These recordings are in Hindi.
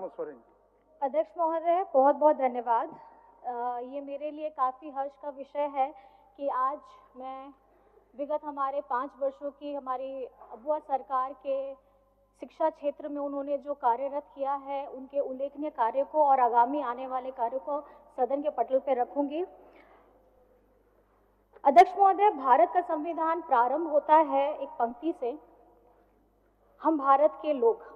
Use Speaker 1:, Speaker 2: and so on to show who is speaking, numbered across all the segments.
Speaker 1: स्वरेंगे।
Speaker 2: अध्यक्ष महोदय, बहुत बहुत धन्यवाद। ये मेरे लिए काफ़ी हर्ष का विषय है कि आज मैं विगत हमारे 5 वर्षों की हमारी अबुआ सरकार के शिक्षा क्षेत्र में उन्होंने जो कार्यरत किया है, उनके उल्लेखनीय कार्य को और आगामी आने वाले कार्यों को सदन के पटल पर रखूंगी। अध्यक्ष महोदय, भारत का संविधान प्रारंभ होता है एक पंक्ति से, हम भारत के लोग।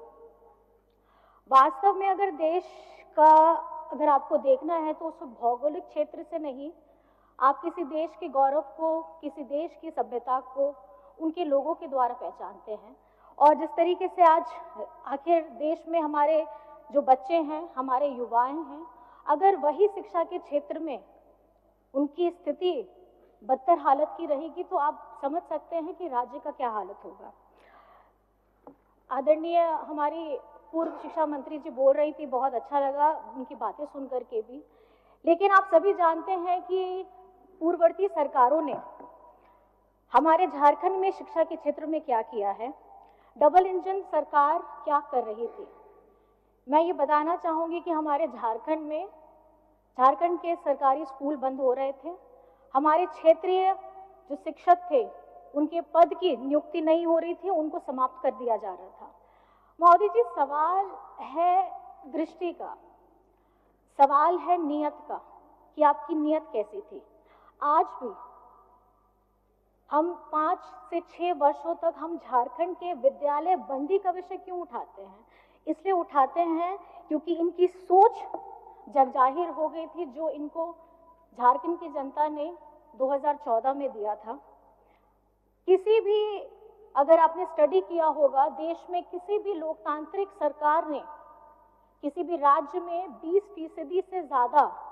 Speaker 2: वास्तव में अगर देश का अगर आपको देखना है तो उस भौगोलिक क्षेत्र से नहीं, आप किसी देश के गौरव को, किसी देश की सभ्यता को उनके लोगों के द्वारा पहचानते हैं। और जिस तरीके से आज आखिर देश में हमारे जो बच्चे हैं, हमारे युवाएं हैं, अगर वही शिक्षा के क्षेत्र में उनकी स्थिति बदतर हालत की रहेगी तो आप समझ सकते हैं कि राज्य का क्या हालत होगा। आदरणीय हमारी पूर्व शिक्षा मंत्री जी बोल रही थी, बहुत अच्छा लगा उनकी बातें सुन करके भी। लेकिन आप सभी जानते हैं कि पूर्ववर्ती सरकारों ने हमारे झारखंड में शिक्षा के क्षेत्र में क्या किया है, डबल इंजन सरकार क्या कर रही थी। मैं ये बताना चाहूँगी कि हमारे झारखंड के सरकारी स्कूल बंद हो रहे थे। हमारे क्षेत्रीय जो शिक्षक थे, उनके पद की नियुक्ति नहीं हो रही थी, उनको समाप्त कर दिया जा रहा था। महोदय जी, सवाल है दृष्टि का, सवाल है नियत का कि आपकी नियत कैसी थी। आज भी हम 5 से 6 वर्षों तक हम झारखंड के विद्यालय बंदी का विषय क्यों उठाते हैं? इसलिए उठाते हैं क्योंकि इनकी सोच जगजाहिर हो गई थी, जो इनको झारखंड की जनता ने 2014 में दिया था। किसी भी अगर आपने स्टडी किया होगा, देश में किसी भी लोकतांत्रिक सरकार ने किसी भी राज्य में 20% से ज़्यादा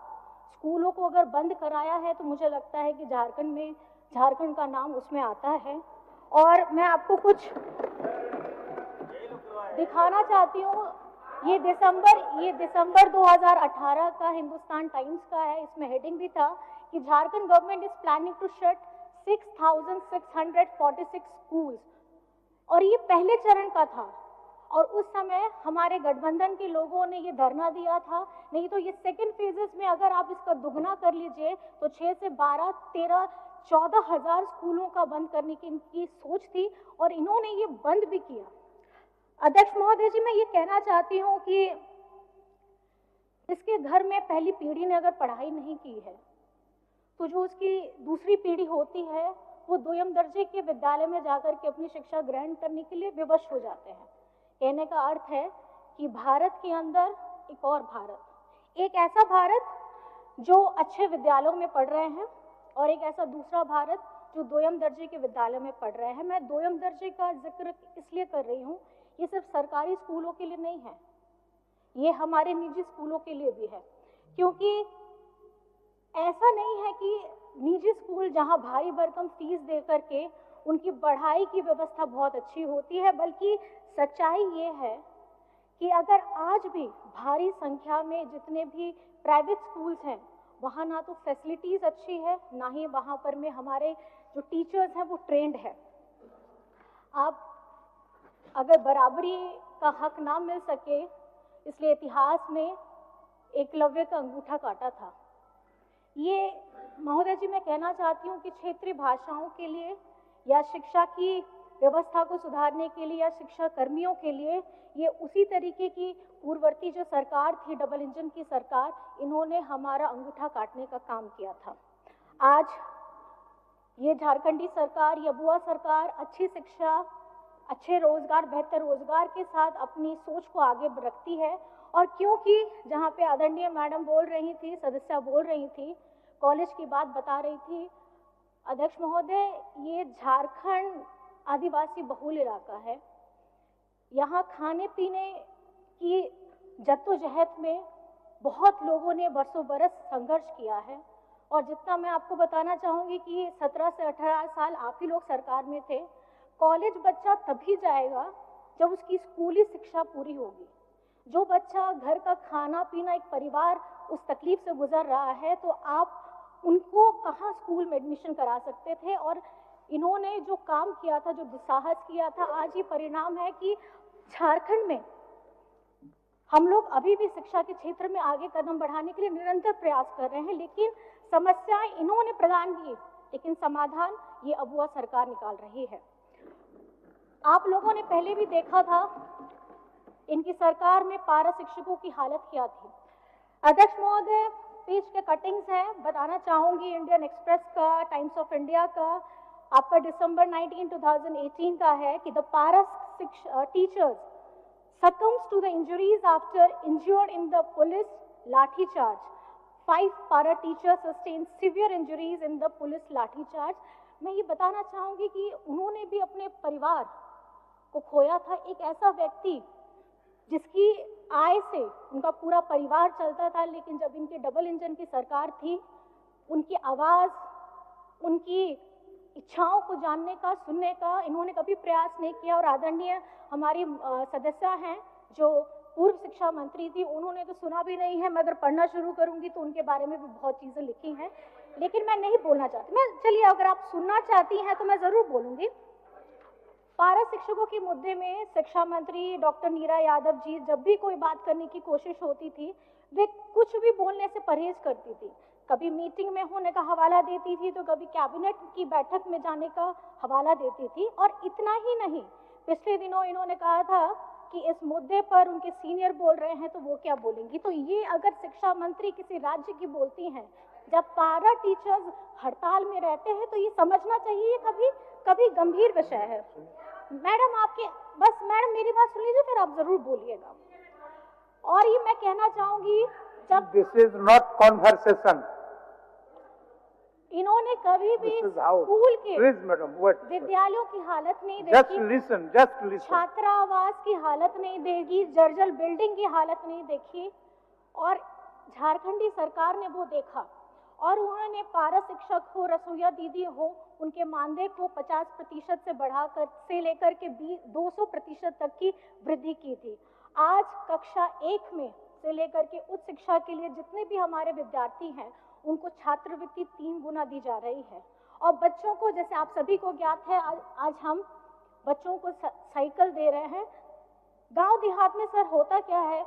Speaker 2: स्कूलों को अगर बंद कराया है तो मुझे लगता है कि झारखंड का नाम उसमें आता है। और मैं आपको कुछ दिखाना चाहती हूँ। ये दिसंबर 2018 का हिंदुस्तान टाइम्स का है। इसमें हेडिंग भी था कि Jharkhand government is planning to shut 6,646 schools, और ये पहले चरण का था। और उस समय हमारे गठबंधन के लोगों ने ये धरना दिया था। नहीं तो ये सेकंड फेजेस में अगर आप इसका दुगना कर लीजिए तो 6 से 12, 13, 14 हजार स्कूलों का बंद करने की इनकी सोच थी, और इन्होंने ये बंद भी किया। अध्यक्ष महोदय जी, मैं ये कहना चाहती हूँ कि इसके घर में पहली पीढ़ी ने अगर पढ़ाई नहीं की है तो जो उसकी दूसरी पीढ़ी होती है वो द्वितीय दर्जे के विद्यालय में जाकर के अपनी शिक्षा ग्रहण करने के लिए विवश हो जाते हैं। कहने का अर्थ है कि भारत के अंदर एक और भारत, एक ऐसा भारत जो अच्छे विद्यालयों में पढ़ रहे हैं और एक ऐसा दूसरा भारत जो द्वितीय दर्जे के विद्यालय में पढ़ रहे हैं। मैं द्वितीय दर्जे का जिक्र इसलिए कर रही हूँ, ये सिर्फ सरकारी स्कूलों के लिए नहीं है, ये हमारे निजी स्कूलों के लिए भी है। क्योंकि ऐसा नहीं है कि निजी स्कूल जहां भारी भरकम फीस दे करके उनकी पढ़ाई की व्यवस्था बहुत अच्छी होती है, बल्कि सच्चाई ये है कि अगर आज भी भारी संख्या में जितने भी प्राइवेट स्कूल्स हैं, वहाँ ना तो फैसिलिटीज़ अच्छी है, ना ही वहाँ पर में हमारे जो टीचर्स हैं वो ट्रेंड है। आप अगर बराबरी का हक ना मिल सके, इसलिए इतिहास ने एकलव्य का अंगूठा काटा था। ये महोदय जी, मैं कहना चाहती हूँ कि क्षेत्रीय भाषाओं के लिए या शिक्षा की व्यवस्था को सुधारने के लिए या शिक्षा कर्मियों के लिए ये उसी तरीके की पूर्ववर्ती जो सरकार थी, डबल इंजन की सरकार, इन्होंने हमारा अंगूठा काटने का काम किया था। आज ये झारखंडी सरकार, ये बुआ सरकार अच्छी शिक्षा, अच्छे रोजगार, बेहतर रोजगार के साथ अपनी सोच को आगे रखती है। और क्योंकि जहाँ पे आदरणीय मैडम बोल रही थी, सदस्या बोल रही थी, कॉलेज की बात बता रही थी, अध्यक्ष महोदय, ये झारखंड आदिवासी बहुल इलाका है। यहाँ खाने पीने की जद्दोजहद में बहुत लोगों ने बरसों बरस संघर्ष किया है। और जितना मैं आपको बताना चाहूँगी कि 17 से 18 साल आप ही लोग सरकार में थे। कॉलेज बच्चा तभी जाएगा जब उसकी स्कूली शिक्षा पूरी होगी। जो बच्चा घर का खाना पीना, एक परिवार उस तकलीफ से गुजर रहा है, तो आप उनको कहाँ स्कूल में एडमिशन करा सकते थे। और इन्होंने जो काम किया था, जो दुस्साहस किया था, आज ये परिणाम है कि झारखंड में हम लोग अभी भी शिक्षा के क्षेत्र में आगे कदम बढ़ाने के लिए निरंतर प्रयास कर रहे हैं, लेकिन समस्याएं इन्होंने प्रदान की, लेकिन समाधान ये अबुआ सरकार निकाल रही है। आप लोगों ने पहले भी देखा था इनकी सरकार में पारा शिक्षकों की हालत क्या थी। अध्यक्ष महोदय, पेज के कटिंग्स हैं, बताना चाहूंगी इंडियन एक्सप्रेस का, टाइम्स ऑफ इंडिया का, आपका दिसंबर 19, 2018 का है कि द पारा teachers succumbs to the injuries after injured in the police lathi charge. 5 para teachers sustained severe injuries in the police lathi charge. मैं ये बताना चाहूंगी कि उन्होंने भी अपने परिवार को खोया था। एक ऐसा व्यक्ति जिसकी आय से उनका पूरा परिवार चलता था, लेकिन जब इनके डबल इंजन की सरकार थी, उनकी आवाज, उनकी इच्छाओं को जानने का, सुनने का इन्होंने कभी प्रयास नहीं किया। और आदरणीय हमारी सदस्य हैं जो पूर्व शिक्षा मंत्री थी, उन्होंने तो सुना भी नहीं है। मैं अगर पढ़ना शुरू करूंगी तो उनके बारे में भी बहुत चीजें लिखी हैं, लेकिन मैं नहीं बोलना चाहती। मैं चलिए, अगर आप सुनना चाहती हैं तो मैं जरूर बोलूंगी। पारा शिक्षकों के मुद्दे में शिक्षा मंत्री डॉक्टर नीरा यादव जी जब भी कोई बात करने की कोशिश होती थी, वे कुछ भी बोलने से परहेज करती थी। कभी मीटिंग में होने का हवाला देती थी, तो कभी कैबिनेट की बैठक में जाने का हवाला देती थी। और इतना ही नहीं, पिछले दिनों इन्होंने कहा था कि इस मुद्दे पर उनके सीनियर बोल रहे हैं तो वो क्या बोलेंगी। तो ये अगर शिक्षा मंत्री किसी राज्य की बोलती हैं, जब पारा टीचर्स हड़ताल में रहते हैं, तो ये समझना चाहिए ये कभी गंभीर विषय है। मैडम मैडम मेरी बात सुन लीजिए, फिर आप जरूर बोलिएगा। और ये मैं कहना चाहूंगी, जब
Speaker 1: दिस इज नॉट कॉन्वर्सेशन,
Speaker 2: इन्होंने कभी भी स्कूल के विद्यालयों की हालत नहीं देखी, छात्रावास की हालत नहीं देखी, जर्जर बिल्डिंग की हालत नहीं देखी, और झारखंडी सरकार ने वो देखा। और उन्होंने पारा शिक्षक हो, रसोईया दीदी हो, उनके मानदेय को 50% से बढ़ाकर से लेकर के 200% तक की वृद्धि की थी। आज कक्षा 1 में से लेकर के उच्च शिक्षा के लिए जितने भी हमारे विद्यार्थी हैं, उनको छात्रवृत्ति 3 गुना दी जा रही है। और बच्चों को, जैसे आप सभी को ज्ञात है, आज हम बच्चों को साइकिल दे रहे हैं। गांव देहात में सर होता क्या है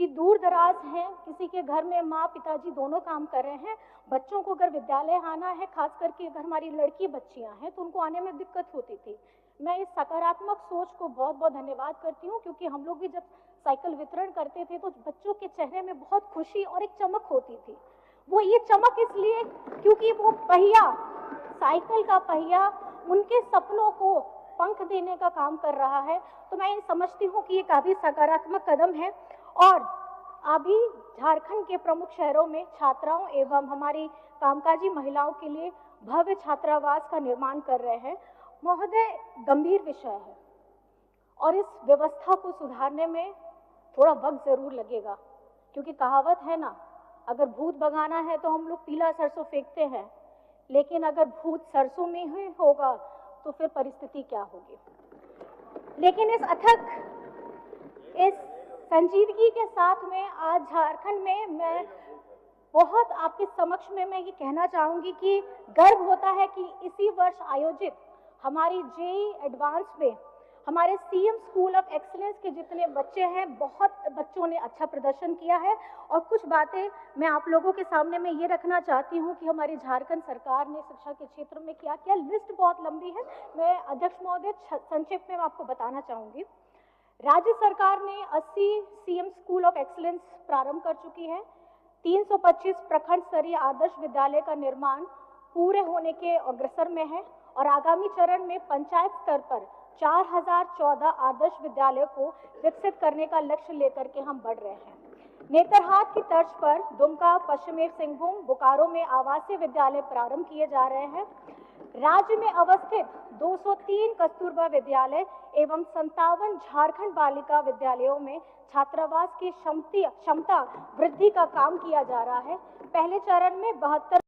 Speaker 2: कि दूर दराज हैं, किसी के घर में माँ पिताजी दोनों काम कर रहे हैं, बच्चों को अगर विद्यालय आना है, खास करके अगर हमारी लड़की बच्चियां हैं, तो उनको आने में दिक्कत होती थी। मैं इस सकारात्मक सोच को बहुत बहुत धन्यवाद करती हूँ, क्योंकि हम लोग भी जब साइकिल वितरण करते थे तो बच्चों के चेहरे में बहुत खुशी और एक चमक होती थी। वो ये चमक इसलिए क्योंकि वो पहिया, साइकिल का पहिया, उनके सपनों को पंख देने का काम कर रहा है। तो मैं समझती हूँ कि ये काफी सकारात्मक कदम है। और अभी झारखंड के प्रमुख शहरों में छात्राओं एवं हमारी कामकाजी महिलाओं के लिए भव्य छात्रावास का निर्माण कर रहे हैं। महोदय, गंभीर विषय है और इस व्यवस्था को सुधारने में थोड़ा वक्त जरूर लगेगा, क्योंकि कहावत है ना, अगर भूत भगाना है तो हम लोग पीला सरसों फेंकते हैं, लेकिन अगर भूत सरसों में ही होगा तो फिर परिस्थिति क्या होगी। लेकिन इस संजीदगी के साथ में आज झारखंड में मैं बहुत आपके समक्ष में मैं ये कहना चाहूंगी कि गर्व होता है कि इसी वर्ष आयोजित हमारी जेईई एडवांस में हमारे सीएम स्कूल ऑफ एक्सीलेंस के जितने बच्चे हैं, बहुत बच्चों ने अच्छा प्रदर्शन किया है। और कुछ बातें मैं आप लोगों के सामने में ये रखना चाहती हूँ कि हमारी झारखंड सरकार ने शिक्षा के क्षेत्र में क्या किया। लिस्ट बहुत लंबी है, मैं अध्यक्ष महोदय संक्षिप्त में आपको बताना चाहूंगी। राज्य सरकार ने 80 सीएम स्कूल ऑफ एक्सीलेंस प्रारंभ कर चुकी है। 325 प्रखंड स्तरीय आदर्श विद्यालय का निर्माण पूरे होने के अग्रसर में है और आगामी चरण में पंचायत स्तर पर 4014 आदर्श विद्यालय को विकसित करने का लक्ष्य लेकर के हम बढ़ रहे हैं। नेतरहाट की तर्ज पर दुमका, पश्चिमी सिंहभूम, बोकारो में आवासीय विद्यालय प्रारंभ किए जा रहे हैं। राज्य में अवस्थित 203 कस्तूरबा विद्यालय एवं 57 झारखंड बालिका विद्यालयों में छात्रावास की क्षमता वृद्धि का काम किया जा रहा है। पहले चरण में 72